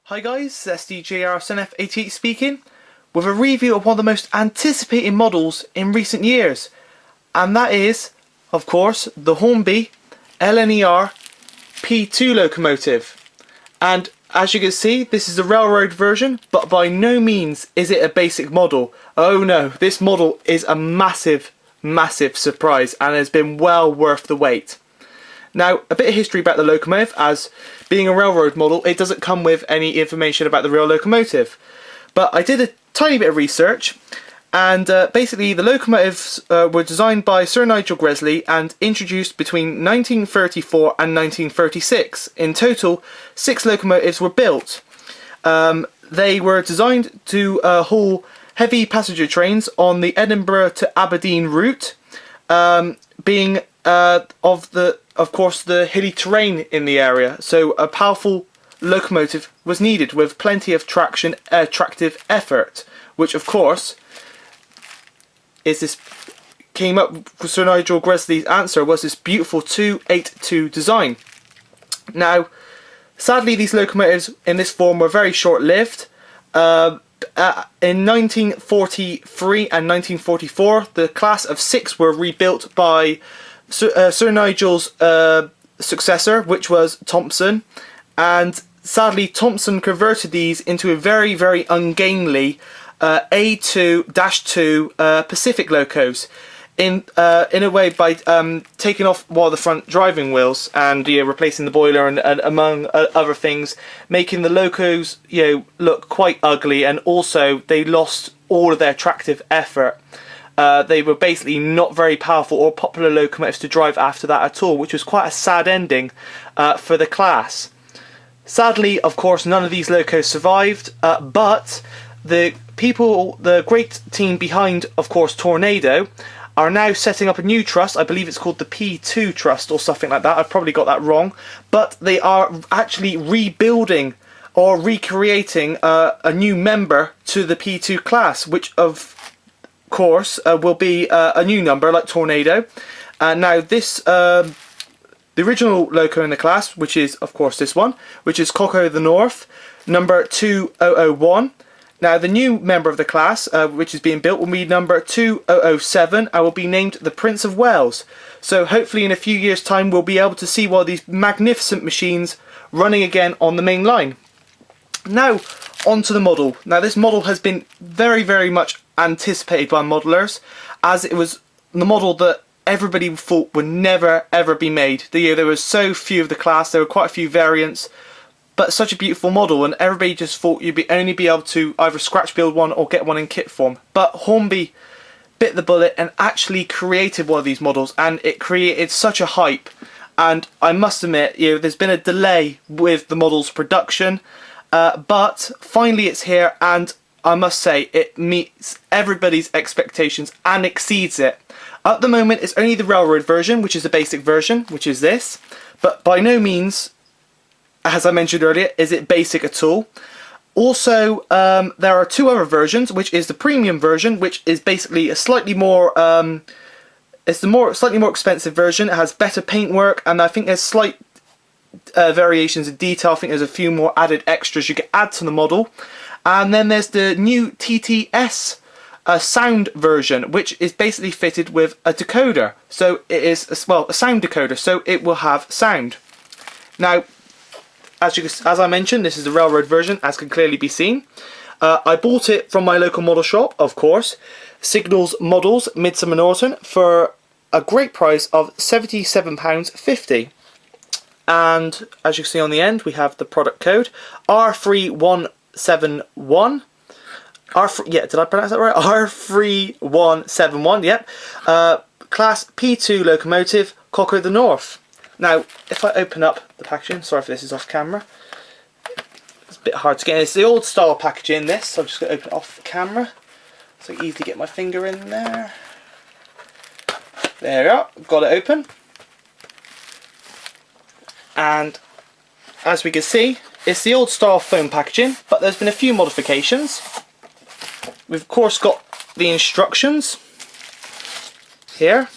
Hi guys, SDJRSNF88 speaking, with a review of one of the most anticipated models in recent years, and that is, of course, the Hornby LNER P2 locomotive. And as you can see, this is the railroad version, but by no means is it a basic model. Oh no, this model is a massive surprise and has been well worth the wait. Now, a bit of history about the locomotive. As being a railroad model, it doesn't come with any information about the real locomotive. But I did a tiny bit of research, and basically the locomotives were designed by Sir Nigel Gresley and introduced between 1934 and 1936. In total, 6 locomotives were built. They were designed to haul heavy passenger trains on the Edinburgh to Aberdeen route, being of course the hilly terrain in the area, so a powerful locomotive was needed with plenty of traction, attractive effort, which of course came up with Sir Nigel Gresley's answer was this beautiful 282 design. Now, sadly, these locomotives in this form were very short-lived. In 1943 and 1944, the class of 6 were rebuilt by Sir Nigel's successor, which was Thompson, and sadly Thompson converted these into a very ungainly A2-2 Pacific locos in a way by taking off one of the front driving wheels and replacing the boiler and among other things, making the locos look quite ugly, and also they lost all of their attractive effort. They were basically not very powerful or popular locomotives to drive after that at all, which was quite a sad ending for the class. Sadly, of course, none of these locos survived, but the great team behind, of course, Tornado, are now setting up a new trust. I believe it's called the P2 Trust or something like that. I've probably got that wrong. But they are actually rebuilding or recreating a new member to the P2 class, which of course will be a new number like Tornado. Now this the original loco in the class, which is of course this one, which is Coco the North, number 2001. Now the new member of the class, which is being built, will be number 2007 and will be named the Prince of Wales. So hopefully in a few years' time we'll be able to see one of these magnificent machines running again on the main line. Now onto the model. Now this model has been very much anticipated by modelers, as it was the model that everybody thought would never ever be made. There were so few of the class, there were quite a few variants, but such a beautiful model, and everybody just thought you'd only be able to either scratch build one or get one in kit form. But Hornby bit the bullet and actually created one of these models, and it created such a hype. And I must admit, there's been a delay with the model's production, but finally it's here, and I must say it meets everybody's expectations and exceeds it. At the moment it's only the railroad version, which is the basic version, which is this, but by no means, as I mentioned earlier, is it basic at all. Also, there are 2 other versions, which is the premium version, which is basically a slightly more slightly more expensive version. It has better paintwork, and I think there's slight variations in detail. I think there's a few more added extras you can add to the model. And then there's the new TTS sound version, which is basically fitted with a decoder. So it is a sound decoder, so it will have sound. Now, as I mentioned, this is the railroad version, as can clearly be seen. I bought it from my local model shop, of course, Signals Models, Midsummer Norton, for a great price of £77.50. And as you can see on the end, we have the product code R3171. Did I pronounce that right? R3171, yep. Class P2 locomotive, Coco the North. Now, if I open up the packaging, sorry if this is off camera, it's a bit hard to get in. It's the old style packaging, this, so I'm just going to open it off the camera so I can easily get my finger in there. There we go, got it open. And as we can see, it's the old style foam packaging, but there's been a few modifications. We've of course got the instructions here.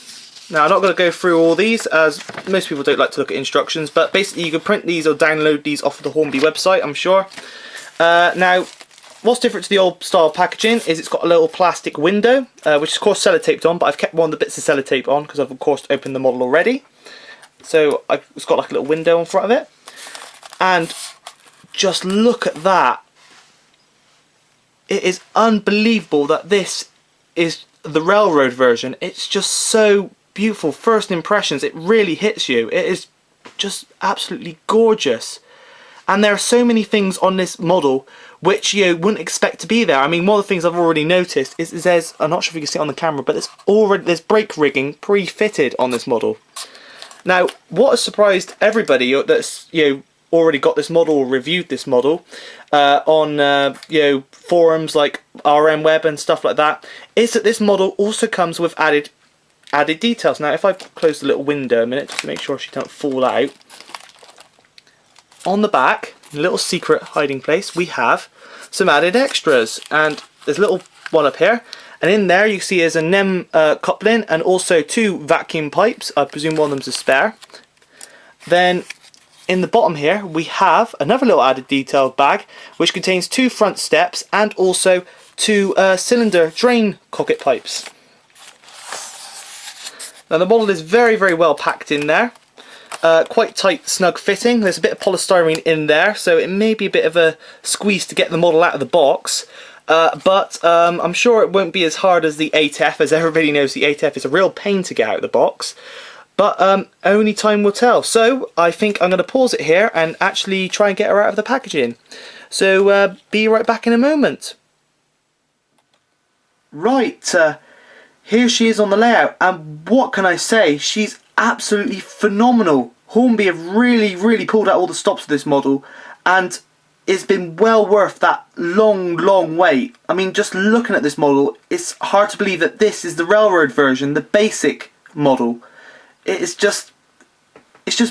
Now I'm not going to go through all these, as most people don't like to look at instructions, but basically you can print these or download these off of the Hornby website, I'm sure. Now, what's different to the old style packaging is it's got a little plastic window, which is of course sellotaped on, but I've kept one of the bits of sellotape on because I've of course opened the model already. So it's got like a little window in front of it. And just look at that. It is unbelievable that this is the railroad version. It's just so beautiful. First impressions, it really hits you. It is just absolutely gorgeous. And there are so many things on this model which you wouldn't expect to be there. I mean, one of the things I've already noticed is there's, I'm not sure if you can see it on the camera, but there's brake rigging pre-fitted on this model. Now, what has surprised everybody that's already got this model or reviewed this model on forums like RM Web and stuff like that, is that this model also comes with added details. Now, if I close the little window a minute just to make sure she don't fall out, on the back, a little secret hiding place, we have some added extras, and there's a little one up here, and in there you see there's a NEM coupling and also 2 vacuum pipes. I presume one of them's a spare. Then in the bottom here we have another little added detail bag which contains 2 front steps and also 2 cylinder drain cocket pipes. Now the model is very, very well packed in there. Quite tight, snug fitting. There's a bit of polystyrene in there, so it may be a bit of a squeeze to get the model out of the box. But I'm sure it won't be as hard as the 8F, as everybody knows the 8F is a real pain to get out of the box. But only time will tell. So I think I'm going to pause it here and actually try and get her out of the packaging. So be right back in a moment. Right, here she is on the layout, and what can I say? She's absolutely phenomenal. Hornby have really pulled out all the stops for this model, and it's been well worth that long wait. I mean, just looking at this model, it's hard to believe that this is the railroad version, the basic model. It's just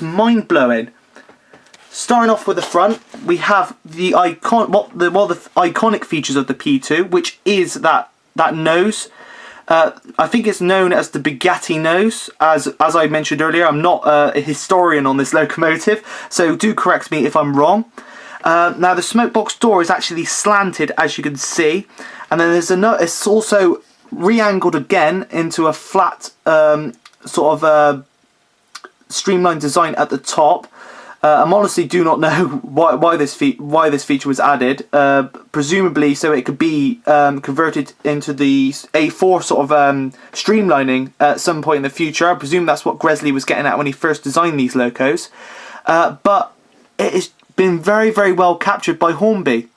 mind-blowing. Starting off with the front, we have the iconic features of the P2, which is that nose. I think it's known as the Bugatti nose. As I mentioned earlier, I'm not a historian on this locomotive, so do correct me if I'm wrong. Now the smokebox door is actually slanted, as you can see, and then it's also re-angled again into a flat sort of streamlined design at the top. I honestly do not know why this feature was added. Presumably so it could be converted into the A4 sort of streamlining at some point in the future. I presume that's what Gresley was getting at when he first designed these locos. But it has been very well captured by Hornby.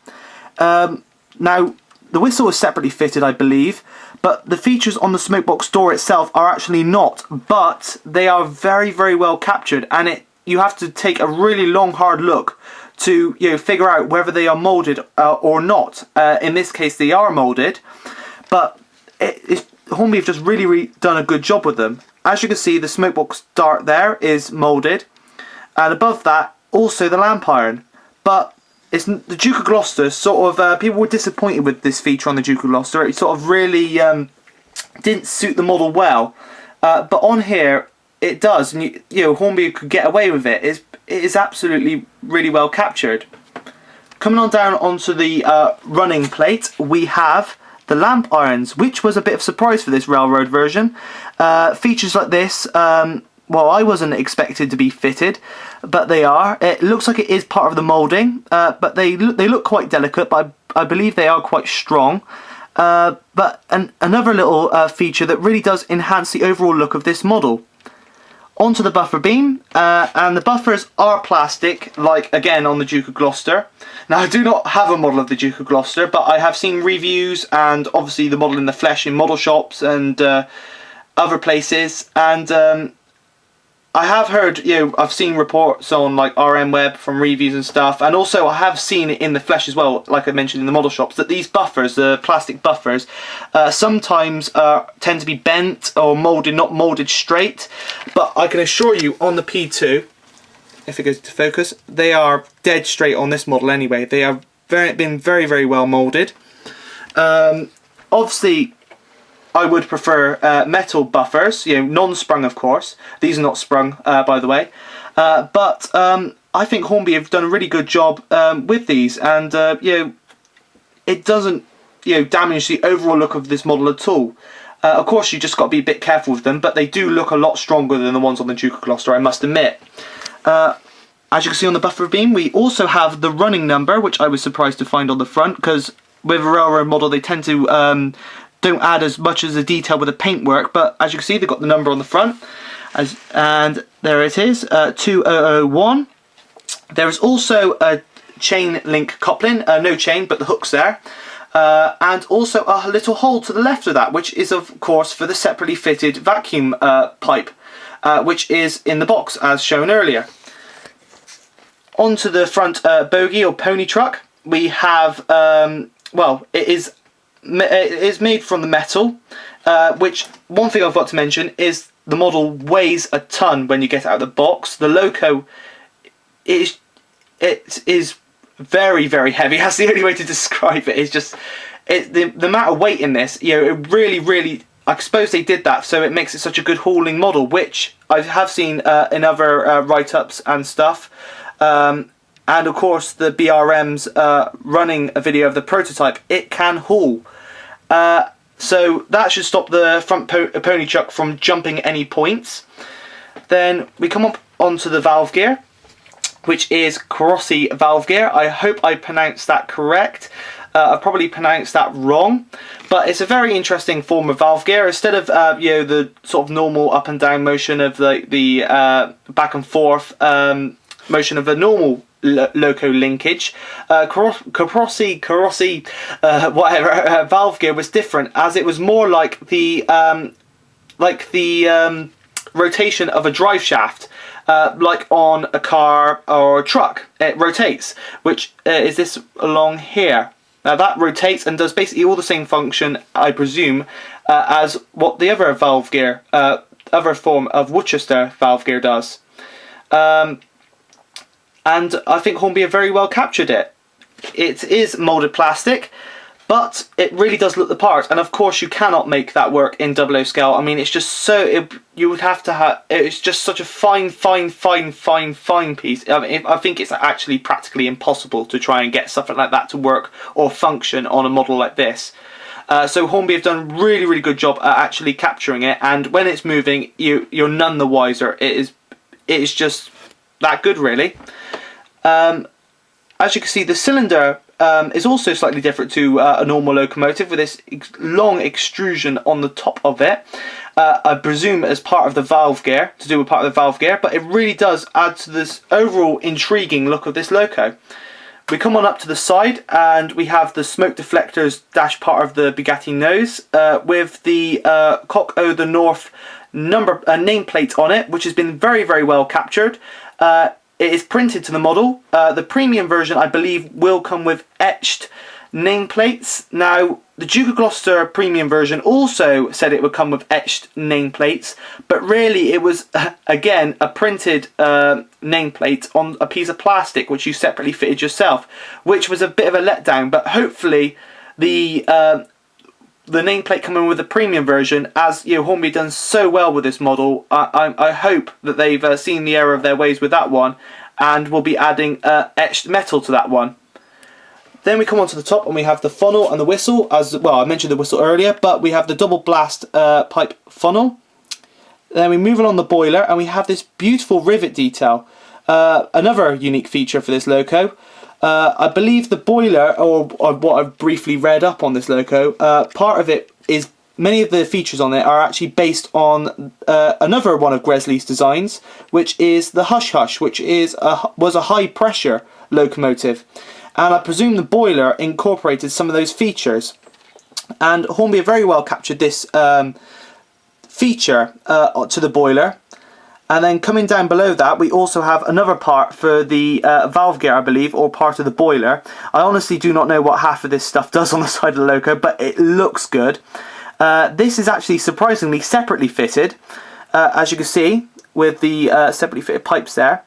Now the whistle is separately fitted, I believe, but the features on the smokebox door itself are actually not. But they are very well captured, and you have to take a really long, hard look to figure out whether they are moulded or not. In this case, they are moulded, but Hornby have just really done a good job with them. As you can see, the smokebox dart there is moulded, and above that, also the lamp iron. But it's the Duke of Gloucester. Sort of people were disappointed with this feature on the Duke of Gloucester. It sort of really didn't suit the model well, but on here, it does, and Hornby could get away with it. It is absolutely really well captured. Coming on down onto the running plate, we have the lamp irons, which was a bit of a surprise for this railroad version. Features like this, well, I wasn't expected to be fitted, but they are. It looks like it is part of the moulding, but they look quite delicate, but I believe they are quite strong. But another little feature that really does enhance the overall look of this model. Onto the buffer beam, and the buffers are plastic, like again on the Duke of Gloucester. Now I do not have a model of the Duke of Gloucester, but I have seen reviews and obviously the model in the flesh in model shops and other places, and I have heard, I've seen reports on like RM Web from reviews and stuff, and also I have seen it in the flesh as well, like I mentioned in the model shops, that these buffers, the plastic buffers, sometimes tend to be bent or moulded, not moulded straight. But I can assure you on the P2, if it goes to focus, they are dead straight on this model anyway. They have been very well moulded. Obviously, I would prefer metal buffers, non-sprung of course. These are not sprung, by the way. But I think Hornby have done a really good job with these, and you know, it doesn't, you know, damage the overall look of this model at all. Of course, you just got to be a bit careful with them, but they do look a lot stronger than the ones on the Duke of Gloucester, I must admit. As you can see on the buffer beam, we also have the running number, which I was surprised to find on the front, because with a railroad model they tend to don't add as much as the detail with the paintwork, but as you can see they've got the number on the front, and there it is, 2001. There is also a chain link coupling, no chain but the hooks there, and also a little hole to the left of that, which is of course for the separately fitted vacuum pipe, which is in the box as shown earlier. Onto the front bogie or pony truck, we have, well, it is made from the metal, which one thing I've got to mention is the model weighs a ton when you get it out of the box. The loco it is very, very heavy. That's the only way to describe it. It's just the amount of weight in this, you know, it really, I suppose they did that so it makes it such a good hauling model, which I have seen in other write-ups and stuff. And of course the BRM's running a video of the prototype. It can haul. So that should stop the front pony truck from jumping any points. Then we come up onto the valve gear, which is Crossi valve gear. I hope I pronounced that correct. I probably pronounced that wrong, but it's a very interesting form of valve gear. Instead of you know, the sort of normal up and down motion of the back and forth motion of a normal loco linkage, Crossi whatever valve gear was different, as it was more like the rotation of a drive shaft, like on a car or a truck. It rotates, which is this along here. Now that rotates and does basically all the same function, I presume, as what the other valve gear, other form of Worcester valve gear does. And I think Hornby have very well captured it. It is moulded plastic, but it really does look the part. And of course you cannot make that work in 00 scale. I mean, it's just so, you would have to have, it's just such a fine piece. I mean, I think it's actually practically impossible to try and get something like that to work or function on a model like this. So Hornby have done a really good job at actually capturing it, and when it's moving, you're none the wiser. It is just that good, really. As you can see, the cylinder is also slightly different to a normal locomotive, with this long extrusion on the top of it. I presume as part of the valve gear, to do with part of the valve gear, but it really does add to this overall intriguing look of this loco. We come on up to the side and we have the smoke deflectors dash part of the Bugatti nose, with the Cock O' the North number nameplate on it, which has been very well captured. It is printed to the model. The premium version, I believe, will come with etched nameplates. Now, the Duke of Gloucester premium version also said it would come with etched nameplates, but really it was, again, a printed nameplate on a piece of plastic, which you separately fitted yourself, which was a bit of a letdown, but hopefully the nameplate coming with the premium version, as you know, Hornby done so well with this model, I hope that they've seen the error of their ways with that one and will be adding etched metal to that one. Then we come onto the top and we have the funnel and the whistle. As well, I mentioned the whistle earlier, but we have the double blast pipe funnel. Then we move along the boiler and we have this beautiful rivet detail. Another unique feature for this loco. I believe the boiler, or what I've briefly read up on this loco, part of it is, many of the features on it are actually based on another one of Gresley's designs, which is the Hush Hush, which was a high pressure locomotive. And I presume the boiler incorporated some of those features. And Hornby have very well captured this feature to the boiler. And then coming down below that, we also have another part for the valve gear, I believe, or part of the boiler. I honestly do not know what half of this stuff does on the side of the loco, but it looks good. This is actually surprisingly separately fitted, as you can see, with the separately fitted pipes there.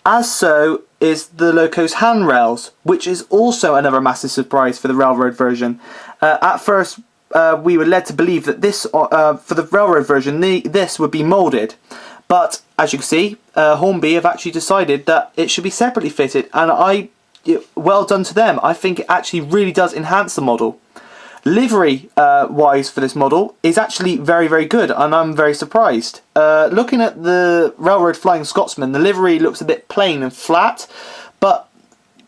As so is the loco's handrails, which is also another massive surprise for the railroad version. At first, we were led to believe that this, for the railroad version, this would be moulded. But as you can see, Hornby have actually decided that it should be separately fitted, and well done to them. I think it actually really does enhance the model. Livery wise for this model is actually very, very good, and I'm very surprised. Looking at the Railroad Flying Scotsman, the livery looks a bit plain and flat, but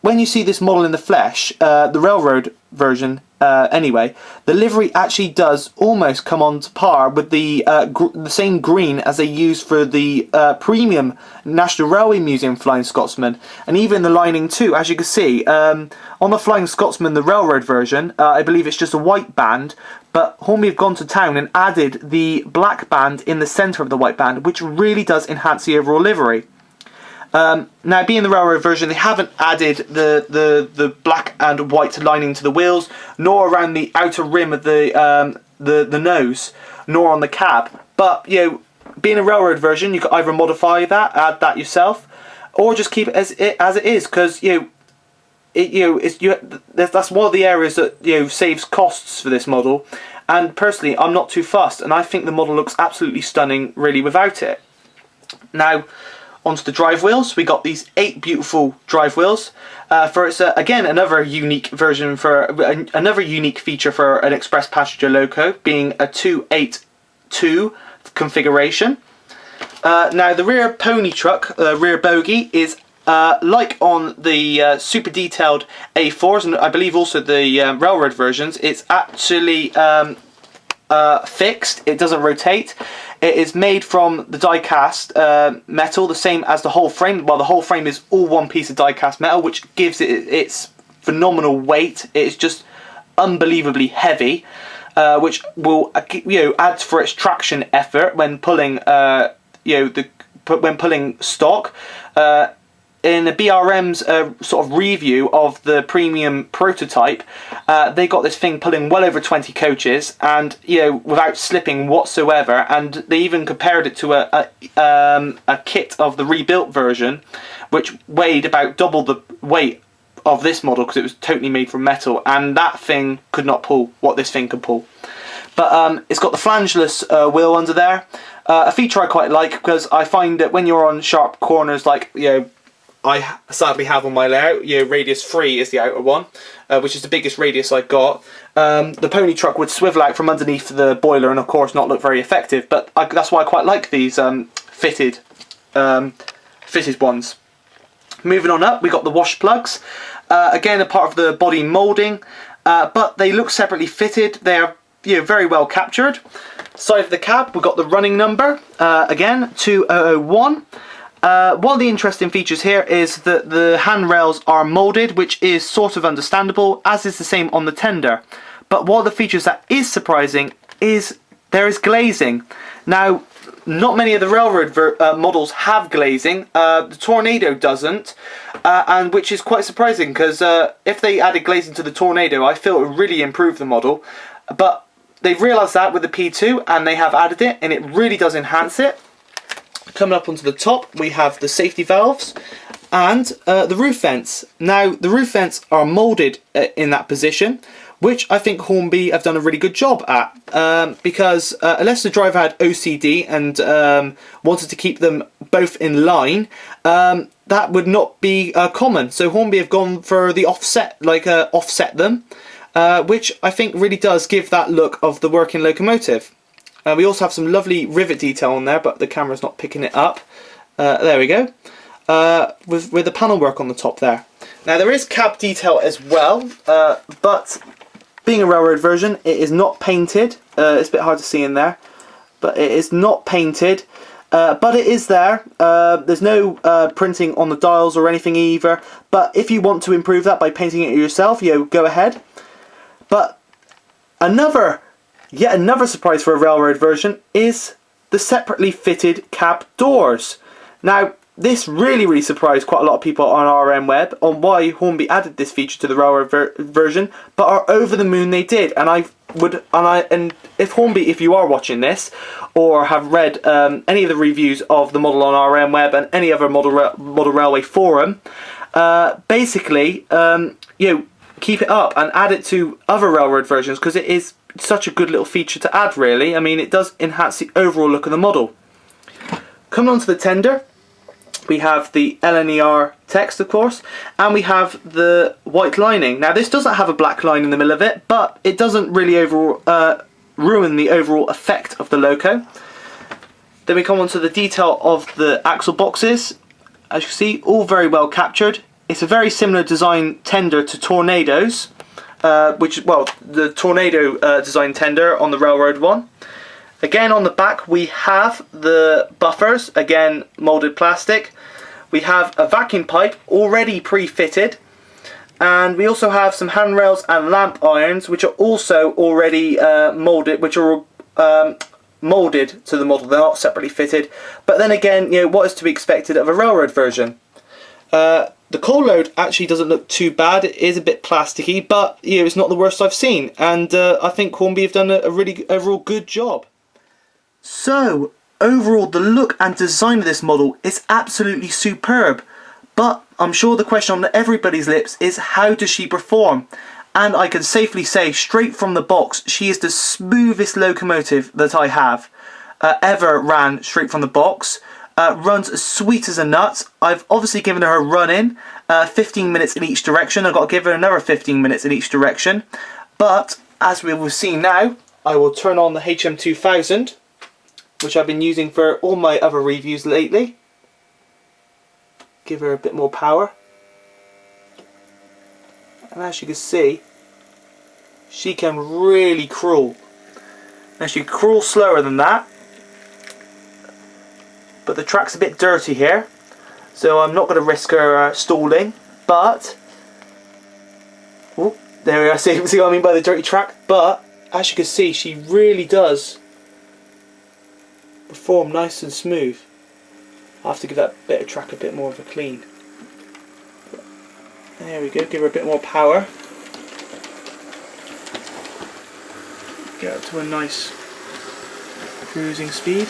when you see this model in the flesh, the railroad version anyway, the livery actually does almost come on to par with the same green as they use for the premium National Railway Museum Flying Scotsman, and even the lining too. As you can see, on the Flying Scotsman, the railroad version, I believe it's just a white band, but Hornby have gone to town and added the black band in the centre of the white band, which really does enhance the overall livery. Now, being the railroad version, they haven't added the black and white lining to the wheels, nor around the outer rim of the nose, nor on the cab. But being a railroad version, you could either modify that, add that yourself, or just keep it as it is, because that's one of the areas that saves costs for this model. And personally, I'm not too fussed, and I think the model looks absolutely stunning, really, without it. Now, onto the drive wheels. We got these 8 beautiful drive wheels. It's again another unique version for another unique feature for an express passenger loco, being a 282 configuration. Now the rear pony truck, rear bogie, is like on the super detailed A4s, and I believe also the railroad versions. It's actually fixed. It doesn't rotate. It is made from the die-cast metal, the same as the whole frame. Well, the whole frame is all one piece of die-cast metal, which gives it its phenomenal weight. It's just unbelievably heavy, which will add for its traction effort when pulling when pulling stock. In the BRM's sort of review of the premium prototype, they got this thing pulling well over 20 coaches, and without slipping whatsoever. And they even compared it to a kit of the rebuilt version, which weighed about double the weight of this model because it was totally made from metal, and that thing could not pull what this thing could pull. But it's got the flangeless wheel under there, a feature I quite like, because I find that when you're on sharp corners, like I sadly have on my layout, radius 3 is the outer one, which is the biggest radius I got. The pony truck would swivel out from underneath the boiler and of course not look very effective, but that's why I quite like these fitted ones. Moving on up, we got the wash plugs. Again, a part of the body moulding, but they look separately fitted. They are very well captured. Side of the cab, we've got the running number, again, 2001. One of the interesting features here is that the handrails are moulded, which is sort of understandable, as is the same on the tender. But one of the features that is surprising is there is glazing. Now, not many of the railroad models have glazing. The Tornado doesn't, and which is quite surprising, because if they added glazing to the Tornado, I feel it would really improve the model. But they've realised that with the P2, and they have added it, and it really does enhance it. Coming up onto the top, we have the safety valves and the roof vents. Now, the roof vents are moulded in that position, which I think Hornby have done a really good job at, because unless the driver had OCD and wanted to keep them both in line, that would not be common. So Hornby have gone for the offset, offset them, which I think really does give that look of the working locomotive. We also have some lovely rivet detail on there, but the camera's not picking it up. There we go. With the panel work on the top there. Now there is cab detail as well, but being a railroad version, it is not painted. It's a bit hard to see in there, but it is not painted. But it is there. There's no printing on the dials or anything either. But if you want to improve that by painting it yourself, go ahead. But yet another surprise for a railroad version is the separately fitted cab doors. Now, this really surprised quite a lot of people on RM Web on why Hornby added this feature to the railroad version, but are over the moon they did. And if Hornby, if you are watching this or have read any of the reviews of the model on RM Web and any other model railway forum, basically, keep it up and add it to other railroad versions, because it is such a good little feature to add, really. I mean, it does enhance the overall look of the model. coming on to the tender, we have the LNER text, of course, and we have the white lining. Now, this doesn't have a black line in the middle of it, but it doesn't really ruin the overall effect of the loco. Then we come on to the detail of the axle boxes. As you can see, all very well captured. It's a very similar design tender to Tornado's, the Tornado design tender on the Railroad one. Again, on the back we have the buffers, again moulded plastic. We have a vacuum pipe already pre-fitted, and we also have some handrails and lamp irons which are also already moulded, which are moulded to the model. They're not separately fitted, but then again, you know, what is to be expected of a railroad version. The coal load actually doesn't look too bad. It is a bit plasticky, but you know, it's not the worst I've seen, and I think Hornby have done a really overall good job. So overall, the look and design of this model is absolutely superb, but I'm sure the question on everybody's lips is, how does she perform? And I can safely say, straight from the box, she is the smoothest locomotive that I have ever ran straight from the box. Runs as sweet as a nut. I've obviously given her a run in, 15 minutes in each direction. I've got to give her another 15 minutes in each direction. But as we will see now, I will turn on the HM2000, which I've been using for all my other reviews lately. Give her a bit more power. And as you can see, she can really crawl. Now she can crawl slower than that, but the track's a bit dirty here, so I'm not going to risk her stalling. But oh, there we are. See what I mean by the dirty track? But as you can see, she really does perform nice and smooth. I'll have to give that bit of track a bit more of a clean. There we go, give her a bit more power. Get up to a nice cruising speed.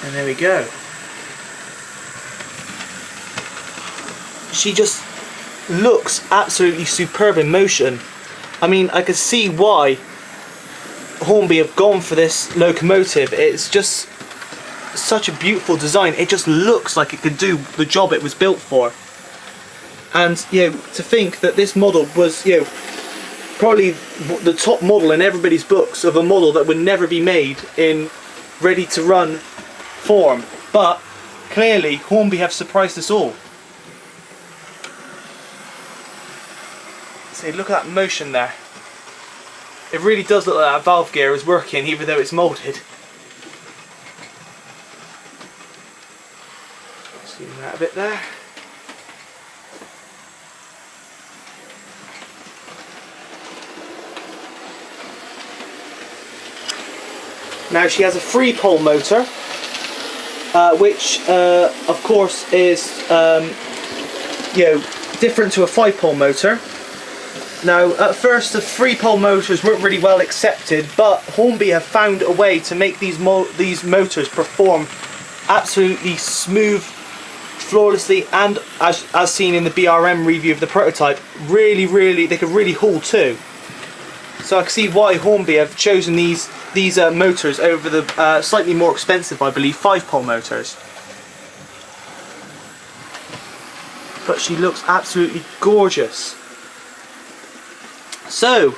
And there we go. She just looks absolutely superb in motion. I mean, I can see why Hornby have gone for this locomotive. It's just such a beautiful design. It just looks like it could do the job it was built for. And you know, to think that this model was, you know, probably the top model in everybody's books of a model that would never be made in ready to run form. But clearly Hornby have surprised us all. See, look at that motion there. It really does look like that valve gear is working, even though it's moulded. Zoom out a bit there. Now she has a 3-pole motor, which of course is you know, different to a 5-pole motor. Now, at first the 3-pole motors weren't really well accepted, but Hornby have found a way to make these motors perform absolutely smooth, flawlessly, and as seen in the BRM review of the prototype, really they could really haul too. So I can see why Hornby have chosen these motors over the slightly more expensive, I believe, 5-pole motors. But she looks absolutely gorgeous. So,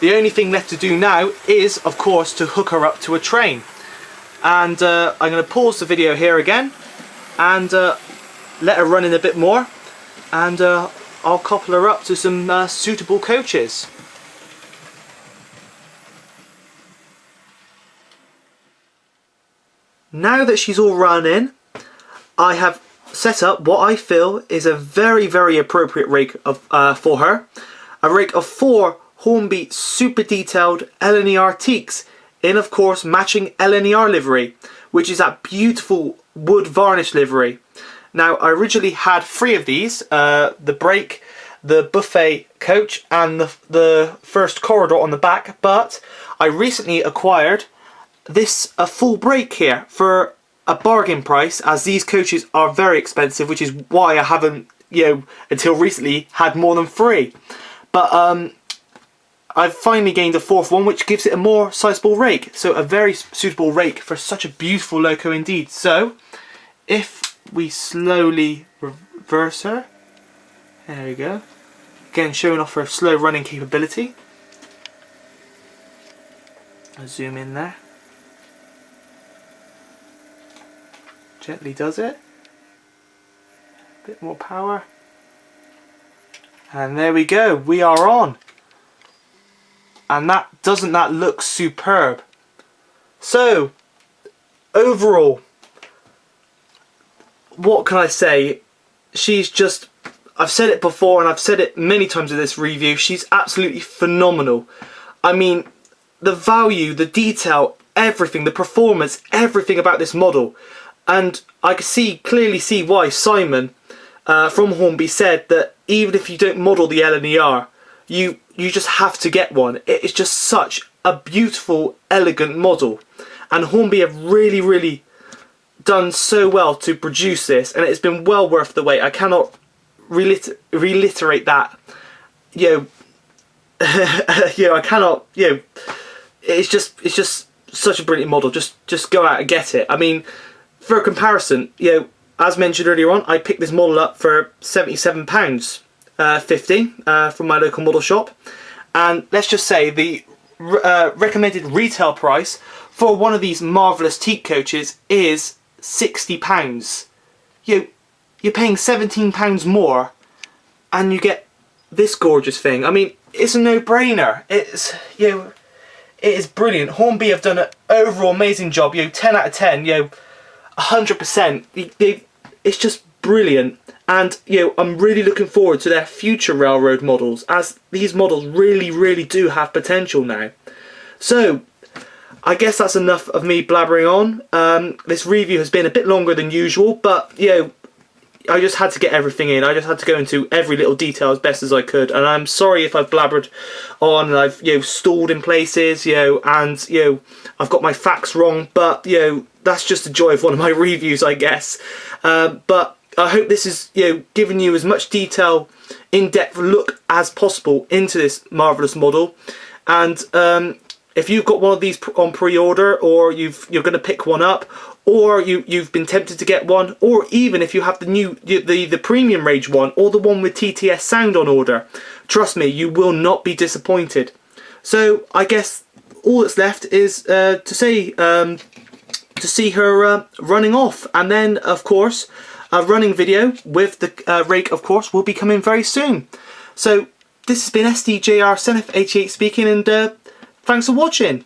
the only thing left to do now is, of course, to hook her up to a train. And I'm going to pause the video here again and let her run in a bit more, and I'll couple her up to some suitable coaches. Now that she's all run in, I have set up what I feel is a very appropriate rig for her. A rig of 4 Hornby super detailed LNER teaks in, of course, matching LNER livery, which is that beautiful wood varnish livery. Now, I originally had 3 of these, the brake, the buffet coach and the first corridor on the back, but I recently acquired this full brake here for a bargain price, as these coaches are very expensive, which is why I haven't, you know, until recently had more than 3. But I've finally gained a fourth one, which gives it a more sizable rake. So a very suitable rake for such a beautiful loco indeed. So if we slowly reverse her, there we go. Again, showing off her slow running capability. I'll zoom in there. Gently does it. A bit more power. And there we go, we are on. And doesn't that look superb? So, overall, what can I say? She's just, I've said it before and I've said it many times in this review, she's absolutely phenomenal. I mean, the value, the detail, everything, the performance, everything about this model. And I can clearly see why Simon from Hornby said that even if you don't model the LNER, you just have to get one. It is just such a beautiful, elegant model. And Hornby have really done so well to produce this, and it's been well worth the wait. I cannot reiterate that. I cannot. It's just such a brilliant model. Just go out and get it. I mean, for a comparison, as mentioned earlier on, I picked this model up for £77.50 from my local model shop, and let's just say the recommended retail price for one of these marvellous teak coaches is £60. You're paying £17 more, and you get this gorgeous thing. I mean, it's a no-brainer. It is brilliant. Hornby have done an overall amazing job. 10 out of 10. 100%. It's just brilliant, and I'm really looking forward to their future railroad models, as these models really do have potential now. So I guess that's enough of me blabbering on. This review has been a bit longer than usual, but I just had to get everything in. I just had to go into every little detail as best as I could, and I'm sorry if I've blabbered on and I've stalled in places, and I've got my facts wrong, but that's just the joy of one of my reviews, I guess. But I hope this is giving you as much detail, in-depth look as possible into this marvellous model. And if you've got one of these on pre-order, or you're going to pick one up, or you've been tempted to get one, or even if you have the premium range one, or the one with TTS sound on order, trust me, you will not be disappointed. So I guess all that's left is to see her running off, and then of course a running video with the rake, of course, will be coming very soon. So this has been SDJR Senef88 speaking, and thanks for watching.